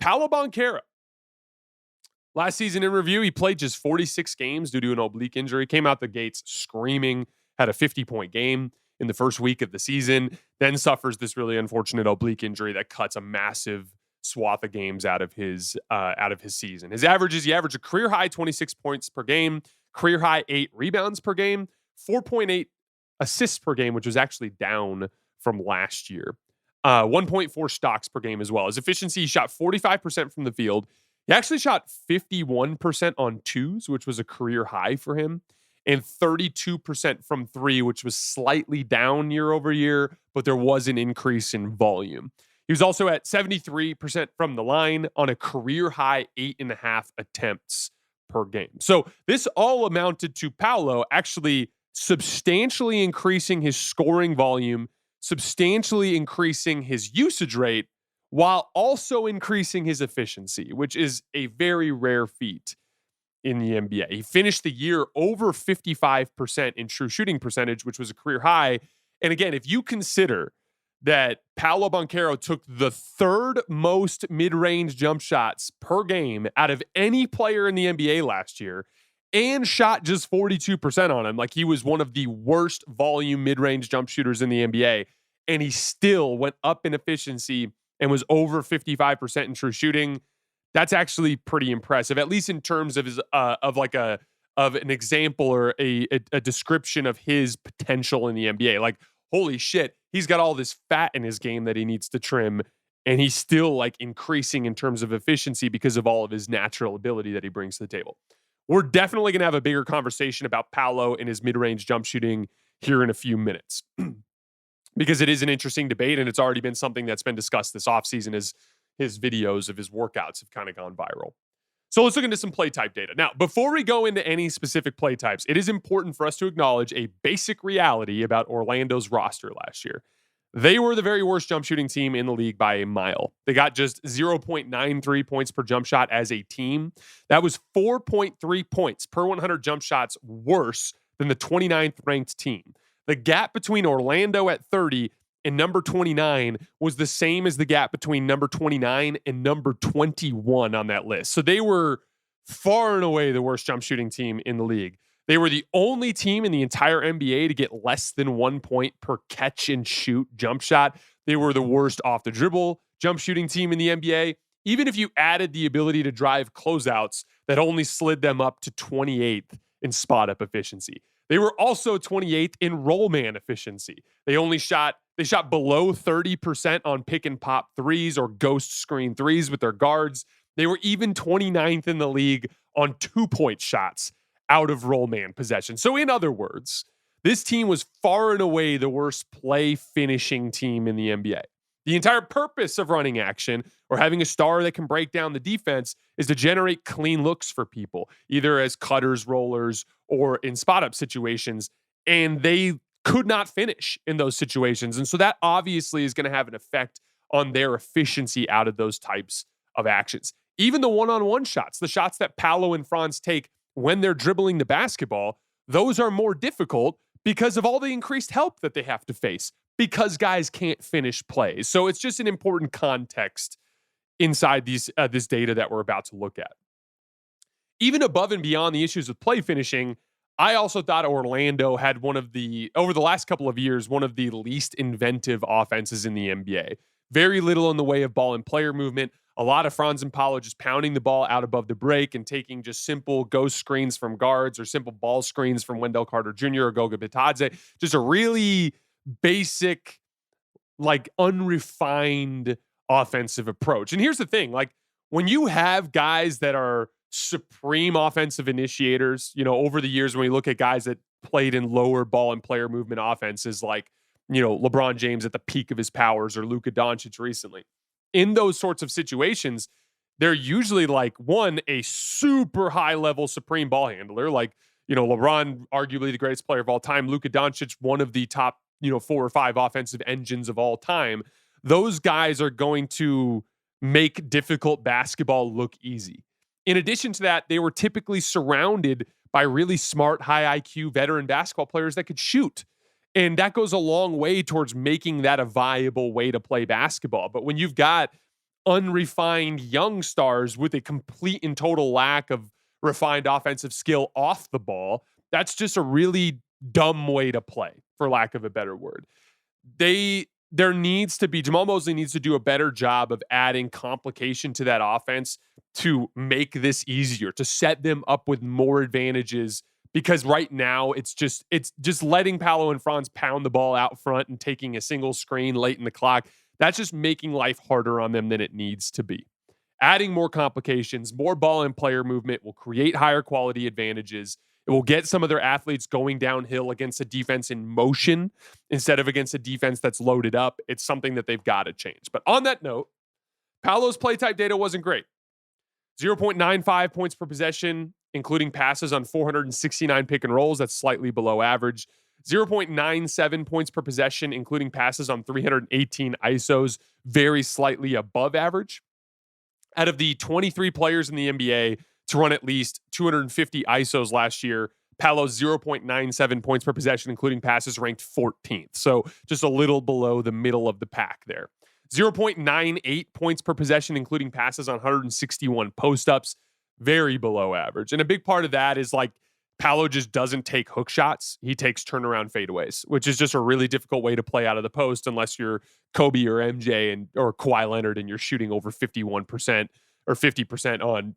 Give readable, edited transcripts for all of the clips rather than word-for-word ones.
Paolo Banchero. Last season in review, he played just 46 games due to an oblique injury. Came out the gates screaming, had a 50-point game in the first week of the season, then suffers this really unfortunate oblique injury that cuts a massive swath of games out of his season. His averages, he averaged a career high 26 points per game, career high 8 rebounds per game, 4.8 assists per game, which was actually down from last year. 1.4 stocks per game as well. His efficiency, he shot 45% from the field. He actually shot 51% on twos, which was a career high for him, and 32% from three, which was slightly down year over year, but there was an increase in volume. He was also at 73% from the line on a career high 8.5 attempts per game. So this all amounted to Paolo actually substantially increasing his scoring volume, substantially increasing his usage rate, while also increasing his efficiency, which is a very rare feat in the NBA. He finished the year over 55% in true shooting percentage, which was a career high. And again, if you consider that Paolo Banchero took the third most mid-range jump shots per game out of any player in the NBA last year and shot just 42% on him, like he was one of the worst volume mid-range jump shooters in the NBA, and he still went up in efficiency and was over 55% in true shooting, that's actually pretty impressive, at least in terms of his of an example or a description of his potential in the NBA. Like, holy shit, he's got all this fat in his game that he needs to trim, and he's still like increasing in terms of efficiency because of all of his natural ability that he brings to the table. We're definitely going to have a bigger conversation about Paolo and his mid-range jump shooting here in a few minutes. Because it is an interesting debate, and it's already been something that's been discussed this offseason as his videos of his workouts have kind of gone viral. So let's look into some play type data. Now, before we go into any specific play types, it is important for us to acknowledge a basic reality about Orlando's roster last year. They were the very worst jump shooting team in the league by a mile. They got just 0.93 points per jump shot as a team. That was 4.3 points per 100 jump shots worse than the 29th ranked team. The gap between Orlando at 30 and number 29 was the same as the gap between number 29 and number 21 on that list. So they were far and away the worst jump shooting team in the league. They were the only team in the entire NBA to get less than 1 point per catch and shoot jump shot. They were the worst off the dribble jump shooting team in the NBA. Even if you added the ability to drive closeouts, that only slid them up to 28th in spot up efficiency. They were also 28th in roll man efficiency. They shot below 30% on pick and pop threes or ghost screen threes with their guards. They were even 29th in the league on 2-point shots out of roll man possession. So in other words, this team was far and away the worst play finishing team in the NBA. The entire purpose of running action or having a star that can break down the defense is to generate clean looks for people, either as cutters, rollers, or in spot-up situations. And they could not finish in those situations. And so that obviously is going to have an effect on their efficiency out of those types of actions. Even the one-on-one shots, the shots that Paolo and Franz take when they're dribbling the basketball, those are more difficult because of all the increased help that they have to face, because guys can't finish plays. So it's just an important context inside this data that we're about to look at. Even above and beyond the issues with play finishing, I also thought Orlando had over the last couple of years, one of the least inventive offenses in the NBA. Very little in the way of ball and player movement. A lot of Franz and Paolo just pounding the ball out above the break and taking just simple ghost screens from guards or simple ball screens from Wendell Carter Jr. or Goga Bitadze. Just a really basic, like unrefined offensive approach. And here's the thing, like when you have guys that are supreme offensive initiators, over the years, when we look at guys that played in lower ball and player movement offenses, like, LeBron James at the peak of his powers or Luka Doncic recently, in those sorts of situations, they're usually like a super high level supreme ball handler. Like, LeBron, arguably the greatest player of all time, Luka Doncic, one of the top, 4 or 5 offensive engines of all time. Those guys are going to make difficult basketball look easy. In addition to that, they were typically surrounded by really smart, high IQ veteran basketball players that could shoot. And that goes a long way towards making that a viable way to play basketball. But when you've got unrefined young stars with a complete and total lack of refined offensive skill off the ball. That's just a really dumb way to play, for lack of a better word. There needs to be, Jamal Mosley needs to do a better job of adding complication to that offense to make this easier, to set them up with more advantages, because right now it's just letting Paolo and Franz pound the ball out front and taking a single screen late in the clock. That's just making life harder on them than it needs to be. Adding more complications, more ball and player movement will create higher quality advantages. It will get some of their athletes going downhill against a defense in motion instead of against a defense that's loaded up. It's something that they've got to change. But on that note, Paolo's play type data wasn't great. 0.95 points per possession, including passes on 469 pick and rolls. That's slightly below average. 0.97 points per possession, including passes on 318 ISOs, very slightly above average. Out of the 23 players in the NBA to run at least 250 ISOs last year, Paolo's 0.97 points per possession, including passes, ranked 14th. So just a little below the middle of the pack there. 0.98 points per possession, including passes on 161 post-ups, very below average. And a big part of that is like Paolo just doesn't take hook shots. He takes turnaround fadeaways, which is just a really difficult way to play out of the post unless you're Kobe or MJ or Kawhi Leonard and you're shooting over 51% or 50% on,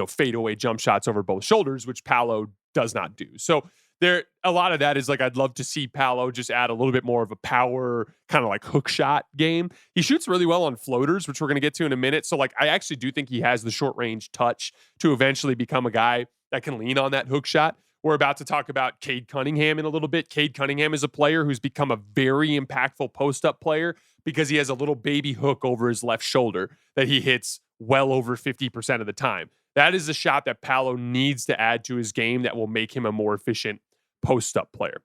fadeaway jump shots over both shoulders, which Paolo does not do. So a lot of that is like, I'd love to see Paolo just add a little bit more of a power kind of like hook shot game. He shoots really well on floaters, which we're going to get to in a minute. So like, I actually do think he has the short range touch to eventually become a guy that can lean on that hook shot. We're about to talk about Cade Cunningham in a little bit. Cade Cunningham is a player who's become a very impactful post-up player because he has a little baby hook over his left shoulder that he hits well over 50% of the time. That is a shot that Paolo needs to add to his game that will make him a more efficient post-up player.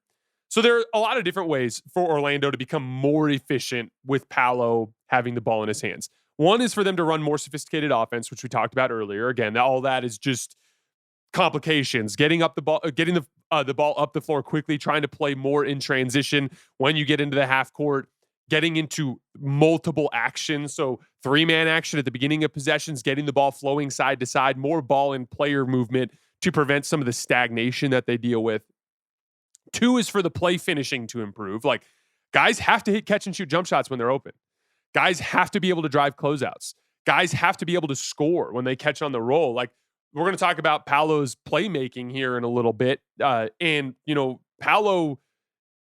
So there are a lot of different ways for Orlando to become more efficient with Paolo having the ball in his hands. One is for them to run more sophisticated offense, which we talked about earlier. Again, all that is just complications, getting up the ball, getting the ball up the floor quickly, trying to play more in transition when you get into the half court, getting into multiple actions. So 3-man action at the beginning of possessions, getting the ball flowing side to side, more ball and player movement to prevent some of the stagnation that they deal with. 2 is for the play finishing to improve. Like, guys have to hit catch and shoot jump shots when they're open. Guys have to be able to drive closeouts. Guys have to be able to score when they catch on the roll. Like, we're going to talk about Paolo's playmaking here in a little bit. And, Paolo,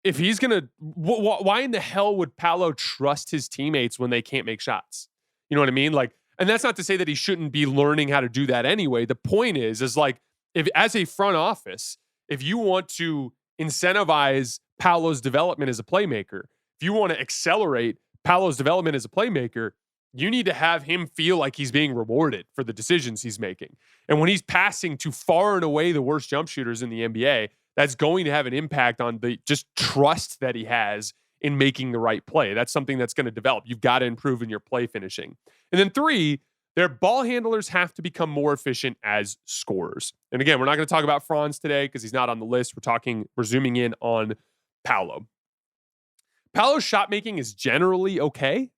if he's going to, why in the hell would Paolo trust his teammates when they can't make shots? You know what I mean? Like, and that's not to say that he shouldn't be learning how to do that anyway. The point is like, if as a front office, if you want to incentivize Paolo's development as a playmaker, if you want to accelerate Paolo's development as a playmaker, you need to have him feel like he's being rewarded for the decisions he's making. And when he's passing to far and away the worst jump shooters in the NBA, that's going to have an impact on the just trust that he has in making the right play. That's something that's going to develop. You've got to improve in your play finishing. And then 3, their ball handlers have to become more efficient as scorers. And again, we're not going to talk about Franz today because he's not on the list. We're zooming in on Paolo. Paolo's shot making is generally okay.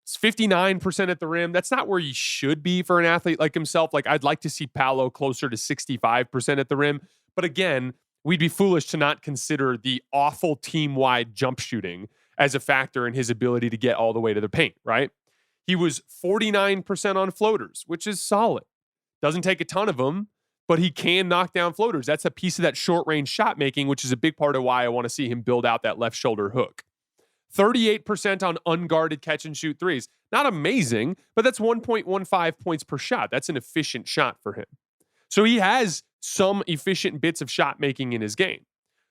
It's 59% at the rim. That's not where he should be for an athlete like himself. Like, I'd like to see Paolo closer to 65% at the rim. But again, we'd be foolish to not consider the awful team-wide jump shooting as a factor in his ability to get all the way to the paint, right? He was 49% on floaters, which is solid. Doesn't take a ton of them, but he can knock down floaters. That's a piece of that short-range shot making, which is a big part of why I want to see him build out that left shoulder hook. 38% on unguarded catch and shoot threes. Not amazing, but that's 1.15 points per shot. That's an efficient shot for him. So he has some efficient bits of shot making in his game.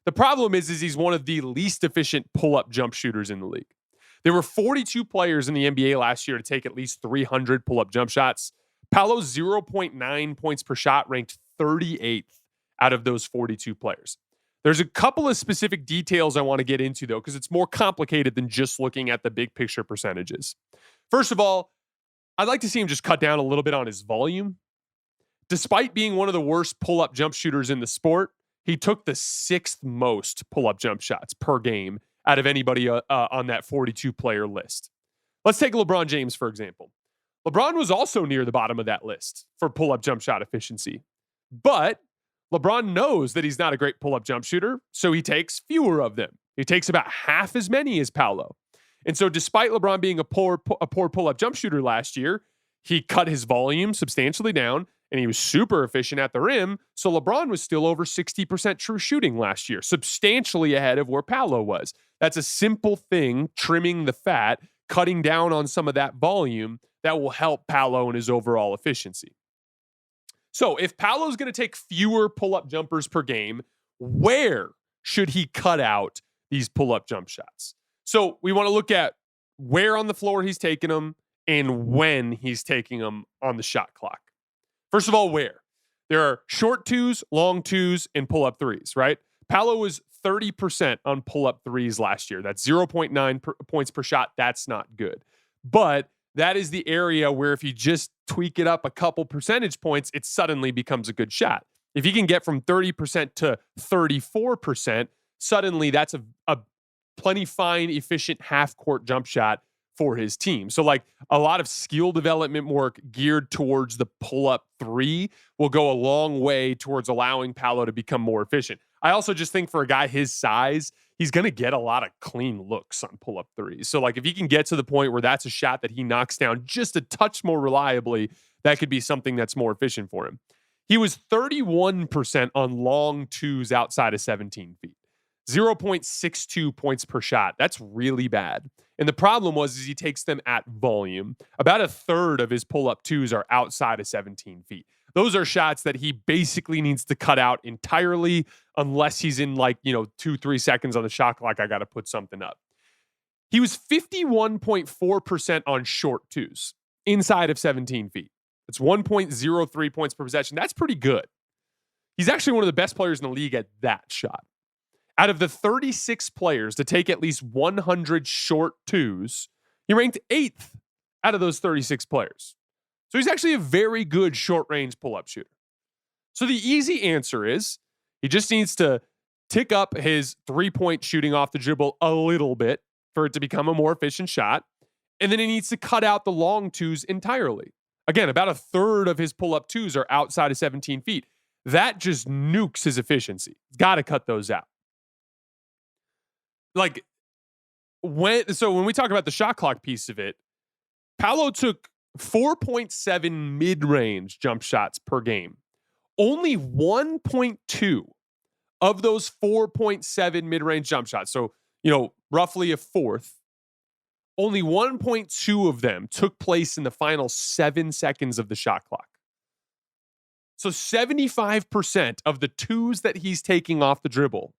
The problem is he's one of the least efficient pull-up jump shooters in the league. There were 42 players in the NBA last year to take at least 300 pull-up jump shots. Paolo's 0.9 points per shot ranked 38th out of those 42 players. There's a couple of specific details I want to get into, though, because it's more complicated than just looking at the big picture percentages. First of all, I'd like to see him just cut down a little bit on his volume. Despite being one of the worst pull-up jump shooters in the sport, he took the 6th most pull-up jump shots per game out of anybody on that 42-player list. Let's take LeBron James, for example. LeBron was also near the bottom of that list for pull-up jump shot efficiency. But LeBron knows that he's not a great pull-up jump shooter, so he takes fewer of them. He takes about half as many as Paolo. And so despite LeBron being a poor pull-up jump shooter last year, he cut his volume substantially down, and he was super efficient at the rim. So LeBron was still over 60% true shooting last year, substantially ahead of where Paolo was. That's a simple thing, trimming the fat, cutting down on some of that volume that will help Paolo in his overall efficiency. So if Paolo's going to take fewer pull-up jumpers per game, where should he cut out these pull-up jump shots? So we want to look at where on the floor he's taking them and when he's taking them on the shot clock. First of all, where? There are short twos, long twos, and pull-up threes, right? Paolo was 30% on pull-up threes last year. That's 0.9 points per shot. That's not good. But that is the area where if you just tweak it up a couple percentage points, it suddenly becomes a good shot. If you can get from 30% to 34%, suddenly that's a plenty fine, efficient half-court jump shot for his team. So like a lot of skill development work geared towards the pull-up three will go a long way towards allowing Paolo to become more efficient. I also just think for a guy his size, he's going to get a lot of clean looks on pull-up threes. So like if he can get to the point where that's a shot that he knocks down just a touch more reliably, that could be something that's more efficient for him. He was 31% on long twos outside of 17 feet. 0.62 points per shot. That's really bad. And the problem is he takes them at volume. About a third of his pull-up twos are outside of 17 feet. Those are shots that he basically needs to cut out entirely unless he's in 2-3 seconds on the shot clock. I got to put something up. He was 51.4% on short twos inside of 17 feet. That's 1.03 points per possession. That's pretty good. He's actually one of the best players in the league at that shot. Out of the 36 players to take at least 100 short twos, he ranked 8th out of those 36 players. So he's actually a very good short-range pull-up shooter. So the easy answer is he just needs to tick up his three-point shooting off the dribble a little bit for it to become a more efficient shot. And then he needs to cut out the long twos entirely. Again, about a third of his pull-up twos are outside of 17 feet. That just nukes his efficiency. He's got to cut those out. When we talk about the shot clock piece of it, Paolo took 4.7 mid-range jump shots per game. Only 1.2 of those 4.7 mid-range jump shots, so, roughly a fourth, only 1.2 of them took place in the final 7 seconds of the shot clock. So 75% of the twos that he's taking off the dribble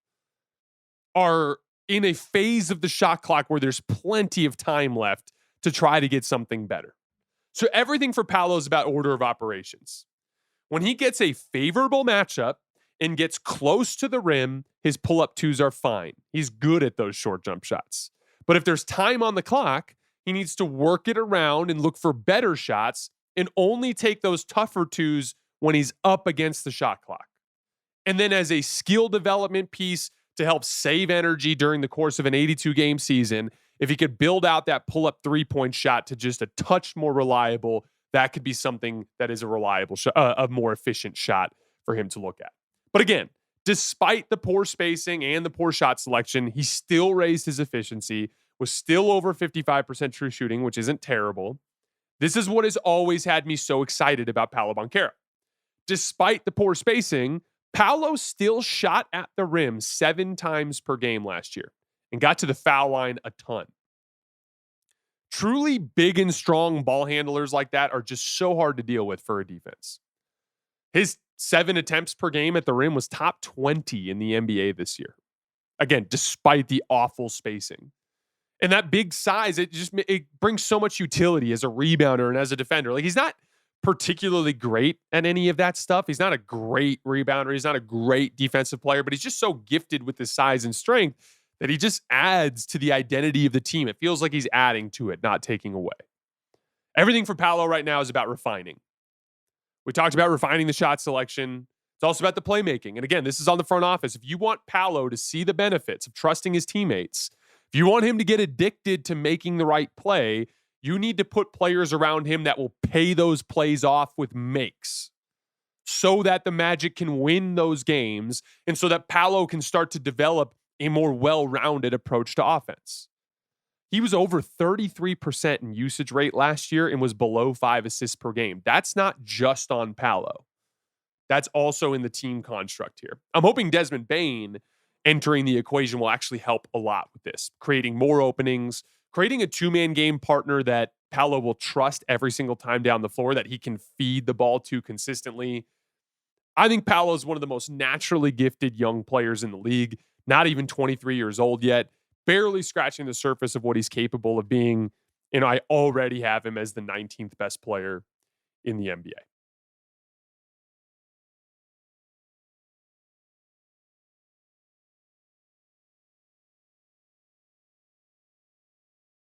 are in a phase of the shot clock where there's plenty of time left to try to get something better. So everything for Paolo is about order of operations. When he gets a favorable matchup and gets close to the rim, his pull-up twos are fine. He's good at those short jump shots. But if there's time on the clock, he needs to work it around and look for better shots and only take those tougher twos when he's up against the shot clock. And then as a skill development piece to help save energy during the course of an 82-game season, if he could build out that pull-up three-point shot to just a touch more reliable, that could be something that is a reliable shot, a more efficient shot for him to look at. But again, despite the poor spacing and the poor shot selection, he still raised his efficiency, was still over 55% true shooting, which isn't terrible. This is what has always had me so excited about Paolo Banchero. Despite the poor spacing, Paolo still shot at the rim 7 times per game last year and got to the foul line a ton. Truly big and strong ball handlers like that are just so hard to deal with for a defense. His 7 attempts per game at the rim was top 20 in the NBA this year. Again, despite the awful spacing. And that big size, it brings so much utility as a rebounder and as a defender. Like, he's not particularly great at any of that stuff. He's not a great rebounder. He's not a great defensive player, but he's just so gifted with his size and strength that he just adds to the identity of the team. It feels like he's adding to it, not taking away. Everything for Paolo right now is about refining. We talked about refining the shot selection. It's also about the playmaking. And again, this is on the front office. If you want Paolo to see the benefits of trusting his teammates, if you want him to get addicted to making the right play, You need to put players around him that will pay those plays off with makes so that the Magic can win those games and so that Paolo can start to develop a more well-rounded approach to offense. He was over 33% in usage rate last year and was below 5 assists per game. That's not just on Paolo. That's also in the team construct here. I'm hoping Desmond Bane entering the equation will actually help a lot with this, creating more openings, creating a two-man game partner that Paolo will trust every single time down the floor, that he can feed the ball to consistently. I think Paolo is one of the most naturally gifted young players in the league, not even 23 years old yet, barely scratching the surface of what he's capable of being. And I already have him as the 19th best player in the NBA.